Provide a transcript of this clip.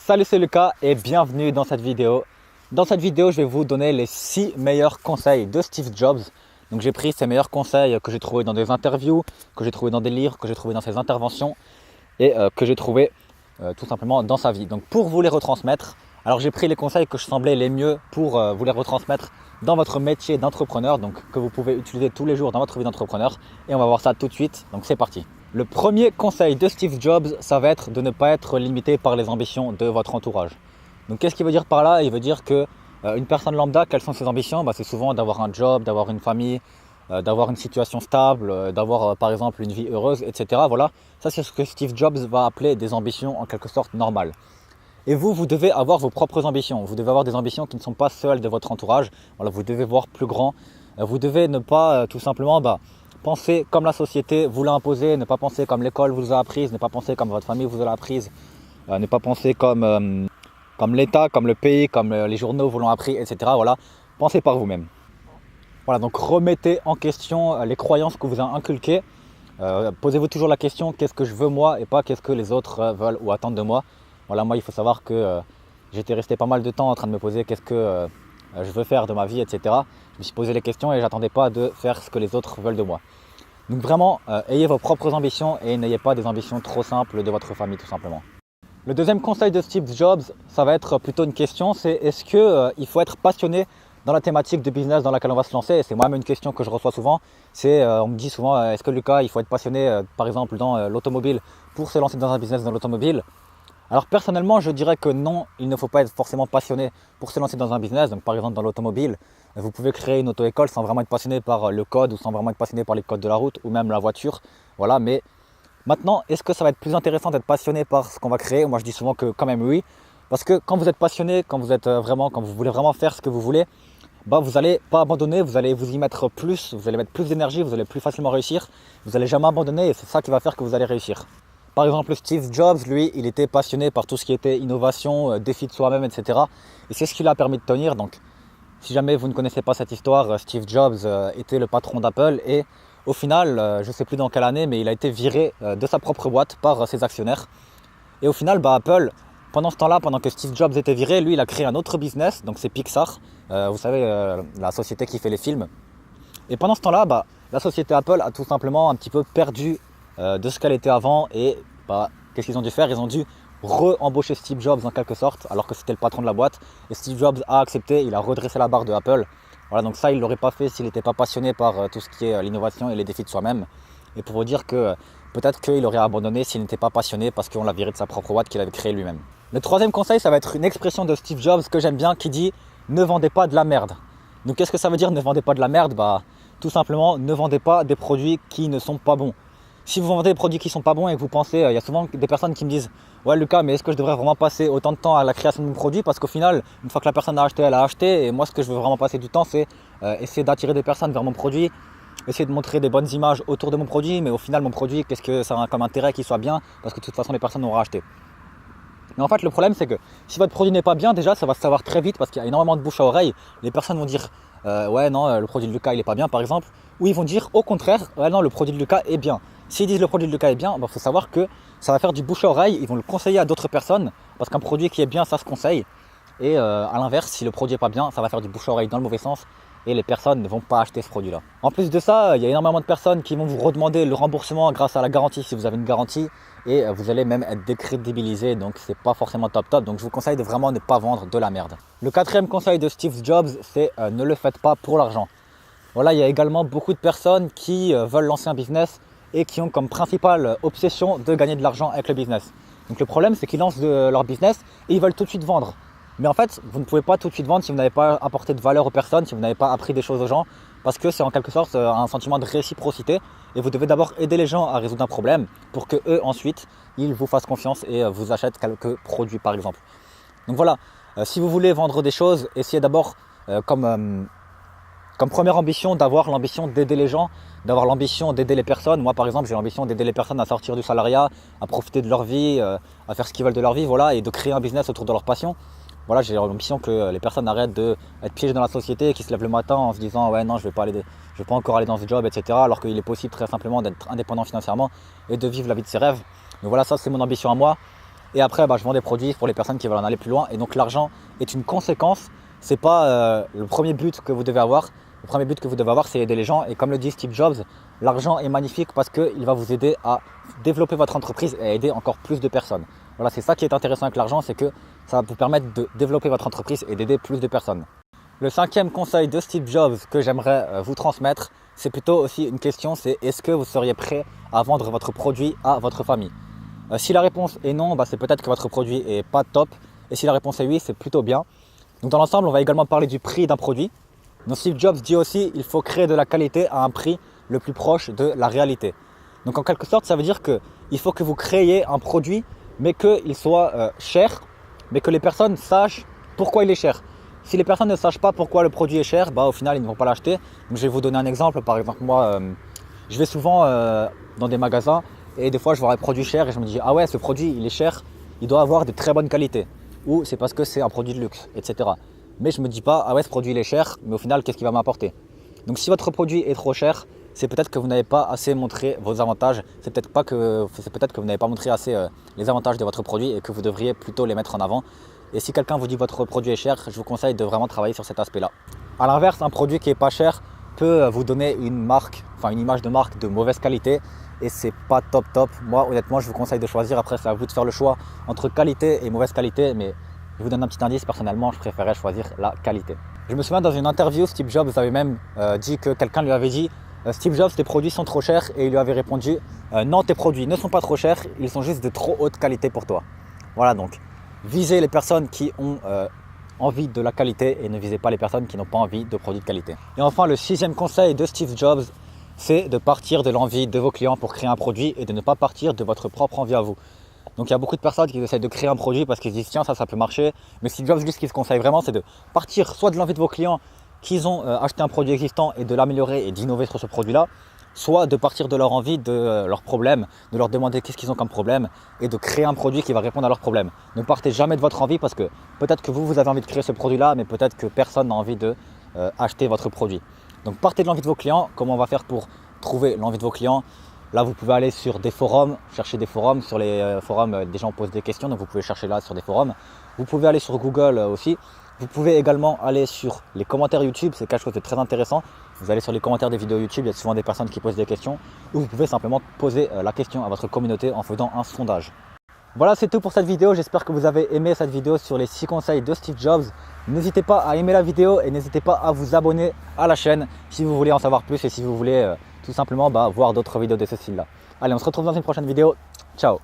Salut, c'est Lucas et bienvenue dans cette vidéo. Dans cette vidéo, je vais vous donner les 6 meilleurs conseils de Steve Jobs. Donc j'ai pris ces meilleurs conseils que j'ai trouvés dans des interviews, que j'ai trouvés dans des livres, que j'ai trouvés dans ses interventions et que j'ai trouvés tout simplement dans sa vie. Donc pour vous les retransmettre, alors j'ai pris les conseils que je semblais les mieux pour vous les retransmettre dans votre métier d'entrepreneur, donc que vous pouvez utiliser tous les jours dans votre vie d'entrepreneur. Et on va voir ça tout de suite, donc c'est parti. Le premier conseil de Steve Jobs, ça va être de ne pas être limité par les ambitions de votre entourage. Donc qu'est-ce qu'il veut dire par là? Il veut dire que une personne lambda, quelles sont ses ambitions? C'est souvent d'avoir un job, d'avoir une famille, d'avoir une situation stable, d'avoir par exemple une vie heureuse, etc. Voilà, ça c'est ce que Steve Jobs va appeler des ambitions en quelque sorte normales. Et vous devez avoir vos propres ambitions. Vous devez avoir des ambitions qui ne sont pas celles de votre entourage. Voilà, vous devez voir plus grand. Vous devez ne pas tout simplement penser comme la société vous l'a imposé, ne pas penser comme l'école vous a apprise, ne pas penser comme votre famille vous l'a apprise, ne pas penser comme l'État, comme le pays, comme les journaux vous l'ont appris, etc. Voilà, pensez par vous-même. Voilà, donc remettez en question les croyances que vous avez inculquées. Posez-vous toujours la question qu'est-ce que je veux moi et pas qu'est-ce que les autres veulent ou attendent de moi. Voilà, moi il faut savoir que j'étais resté pas mal de temps en train de me poser qu'est-ce que je veux faire de ma vie, etc. Je me suis posé les questions et j'attendais pas de faire ce que les autres veulent de moi. Donc vraiment, ayez vos propres ambitions et n'ayez pas des ambitions trop simples de votre famille tout simplement. Le deuxième conseil de Steve Jobs, ça va être plutôt une question, c'est est-ce qu'il faut être passionné dans la thématique de business dans laquelle on va se lancer? Et c'est moi-même une question que je reçois souvent, c'est on me dit souvent est-ce que Lucas, il faut être passionné par exemple dans l'automobile pour se lancer dans un business dans l'automobile? Alors personnellement, je dirais que non, il ne faut pas être forcément passionné pour se lancer dans un business. Donc par exemple dans l'automobile, vous pouvez créer une auto-école sans vraiment être passionné par le code ou sans vraiment être passionné par les codes de la route ou même la voiture. Voilà, mais maintenant, est-ce que ça va être plus intéressant d'être passionné par ce qu'on va créer? Moi je dis souvent que quand même oui. Parce que quand vous êtes passionné, quand vous voulez vraiment faire ce que vous voulez, vous n'allez pas abandonner, vous allez vous y mettre plus, vous allez mettre plus d'énergie, vous allez plus facilement réussir. Vous n'allez jamais abandonner et c'est ça qui va faire que vous allez réussir. Par exemple, Steve Jobs, lui, il était passionné par tout ce qui était innovation, défi de soi-même, etc. Et c'est ce qui lui a permis de tenir. Donc, si jamais vous ne connaissez pas cette histoire, Steve Jobs était le patron d'Apple et au final, je ne sais plus dans quelle année, mais il a été viré de sa propre boîte par ses actionnaires. Et au final, Apple, pendant ce temps-là, pendant que Steve Jobs était viré, lui, il a créé un autre business, donc c'est Pixar, vous savez, la société qui fait les films. Et pendant ce temps-là, la société Apple a tout simplement un petit peu perdu de ce qu'elle était avant et qu'est-ce qu'ils ont dû faire? Ils ont dû re-embaucher Steve Jobs en quelque sorte alors que c'était le patron de la boîte et Steve Jobs a accepté, il a redressé la barre de Apple. Voilà, donc ça il ne l'aurait pas fait s'il n'était pas passionné par tout ce qui est l'innovation et les défis de soi-même. Et pour vous dire que peut-être qu'il aurait abandonné s'il n'était pas passionné parce qu'on l'a viré de sa propre boîte qu'il avait créée lui-même. Le troisième conseil, ça va être une expression de Steve Jobs que j'aime bien qui dit « ne vendez pas de la merde ». Donc qu'est-ce que ça veut dire ne vendez pas de la merde? Tout simplement ne vendez pas des produits qui ne sont pas bons. Si vous vendez des produits qui ne sont pas bons et que vous pensez, il y a souvent des personnes qui me disent « Ouais Lucas, mais est-ce que je devrais vraiment passer autant de temps à la création de mon produit ?» Parce qu'au final, une fois que la personne a acheté, elle a acheté. Et moi, ce que je veux vraiment passer du temps, c'est essayer d'attirer des personnes vers mon produit, essayer de montrer des bonnes images autour de mon produit. Mais au final, mon produit, qu'est-ce que ça a comme intérêt qu'il soit bien? Parce que de toute façon, les personnes auront acheté. Mais en fait, le problème, c'est que si votre produit n'est pas bien, déjà, ça va se savoir très vite parce qu'il y a énormément de bouche à oreille. Les personnes vont dire ouais, non, le produit de Lucas, il n'est pas bien, par exemple. Ou ils vont dire au contraire, ouais, non, le produit de Lucas est bien. S'ils disent le produit de Lucas est bien, faut savoir que ça va faire du bouche à oreille. Ils vont le conseiller à d'autres personnes parce qu'un produit qui est bien, ça se conseille. Et à l'inverse, si le produit n'est pas bien, ça va faire du bouche à oreille dans le mauvais sens. Et les personnes ne vont pas acheter ce produit-là. En plus de ça, il y a énormément de personnes qui vont vous redemander le remboursement grâce à la garantie si vous avez une garantie et vous allez même être décrédibilisé, donc c'est pas forcément top. Donc je vous conseille de vraiment ne pas vendre de la merde. Le quatrième conseil de Steve Jobs, c'est ne le faites pas pour l'argent. Voilà, il y a également beaucoup de personnes qui veulent lancer un business et qui ont comme principale obsession de gagner de l'argent avec le business. Donc le problème, c'est qu'ils lancent leur business et ils veulent tout de suite vendre. Mais en fait, vous ne pouvez pas tout de suite vendre si vous n'avez pas apporté de valeur aux personnes, si vous n'avez pas appris des choses aux gens, parce que c'est en quelque sorte un sentiment de réciprocité et vous devez d'abord aider les gens à résoudre un problème pour que eux ensuite, ils vous fassent confiance et vous achètent quelques produits par exemple. Donc voilà, si vous voulez vendre des choses, essayez d'abord comme première ambition d'avoir l'ambition d'aider les gens, d'avoir l'ambition d'aider les personnes. Moi par exemple, j'ai l'ambition d'aider les personnes à sortir du salariat, à profiter de leur vie, à faire ce qu'ils veulent de leur vie, voilà, et de créer un business autour de leur passion. Voilà, j'ai l'ambition que les personnes arrêtent d'être piégées dans la société et qui se lèvent le matin en se disant ouais non je vais pas encore aller dans ce job, etc. Alors qu'il est possible très simplement d'être indépendant financièrement et de vivre la vie de ses rêves. Donc voilà, ça c'est mon ambition à moi. Et après, je vends des produits pour les personnes qui veulent en aller plus loin. Et donc l'argent est une conséquence. Ce n'est pas le premier but que vous devez avoir. Le premier but que vous devez avoir, c'est aider les gens. Et comme le dit Steve Jobs, l'argent est magnifique parce qu'il va vous aider à développer votre entreprise et à aider encore plus de personnes. Voilà, c'est ça qui est intéressant avec l'argent, c'est que ça va vous permettre de développer votre entreprise et d'aider plus de personnes. Le cinquième conseil de Steve Jobs que j'aimerais vous transmettre, c'est plutôt aussi une question, c'est est-ce que vous seriez prêt à vendre votre produit à votre famille? Si la réponse est non, c'est peut-être que votre produit n'est pas top. Et si la réponse est oui, c'est plutôt bien. Donc dans l'ensemble, on va également parler du prix d'un produit. Donc Steve Jobs dit aussi qu'il faut créer de la qualité à un prix le plus proche de la réalité. Donc en quelque sorte, ça veut dire qu'il faut que vous créiez un produit, mais qu'il soit cher, mais que les personnes sachent pourquoi il est cher. Si les personnes ne sachent pas pourquoi le produit est cher, au final, ils ne vont pas l'acheter. Donc je vais vous donner un exemple. Par exemple, moi, je vais souvent dans des magasins et des fois, je vois un produit cher et je me dis « Ah ouais, ce produit, il est cher, il doit avoir de très bonnes qualités. » Ou c'est parce que c'est un produit de luxe, etc. Mais je ne me dis pas « Ah ouais, ce produit, il est cher, mais au final, qu'est-ce qu'il va m'apporter ?» Donc si votre produit est trop cher, c'est peut-être que vous n'avez pas assez montré vos avantages. C'est peut-être que vous n'avez pas montré assez les avantages de votre produit et que vous devriez plutôt les mettre en avant. Et si quelqu'un vous dit que votre produit est cher, je vous conseille de vraiment travailler sur cet aspect-là. A l'inverse, un produit qui n'est pas cher peut vous donner une image de marque de mauvaise qualité et c'est pas top. Moi, honnêtement, je vous conseille de choisir. Après, c'est à vous de faire le choix entre qualité et mauvaise qualité, mais je vous donne un petit indice. Personnellement, je préférais choisir la qualité. Je me souviens dans une interview, Steve Jobs avait même dit que quelqu'un lui avait dit Steve Jobs, tes produits sont trop chers, et il lui avait répondu non, tes produits ne sont pas trop chers, ils sont juste de trop haute qualité pour toi. Voilà, donc visez les personnes qui ont envie de la qualité et ne visez pas les personnes qui n'ont pas envie de produits de qualité. Et enfin, le sixième conseil de Steve Jobs, c'est de partir de l'envie de vos clients pour créer un produit et de ne pas partir de votre propre envie à vous. Donc il y a beaucoup de personnes qui essaient de créer un produit parce qu'ils se disent tiens, ça peut marcher. Mais Steve Jobs, lui, ce qu'il se conseille vraiment, c'est de partir soit de l'envie de vos clients qu'ils ont acheté un produit existant et de l'améliorer et d'innover sur ce produit-là, soit de partir de leur envie, de leurs problèmes, de leur demander qu'est-ce qu'ils ont comme problème et de créer un produit qui va répondre à leurs problèmes. Ne partez jamais de votre envie parce que peut-être que vous avez envie de créer ce produit-là, mais peut-être que personne n'a envie de acheter votre produit. Donc partez de l'envie de vos clients. Comment on va faire pour trouver l'envie de vos clients? Là, vous pouvez aller sur des forums, chercher des forums. Sur les forums, des gens posent des questions, donc vous pouvez chercher là sur des forums. Vous pouvez aller sur Google aussi. Vous pouvez également aller sur les commentaires YouTube, c'est quelque chose de très intéressant. Vous allez sur les commentaires des vidéos YouTube, il y a souvent des personnes qui posent des questions. Ou vous pouvez simplement poser la question à votre communauté en faisant un sondage. Voilà, c'est tout pour cette vidéo. J'espère que vous avez aimé cette vidéo sur les 6 conseils de Steve Jobs. N'hésitez pas à aimer la vidéo et n'hésitez pas à vous abonner à la chaîne si vous voulez en savoir plus et si vous voulez tout simplement voir d'autres vidéos de ce style-là. Allez, on se retrouve dans une prochaine vidéo. Ciao!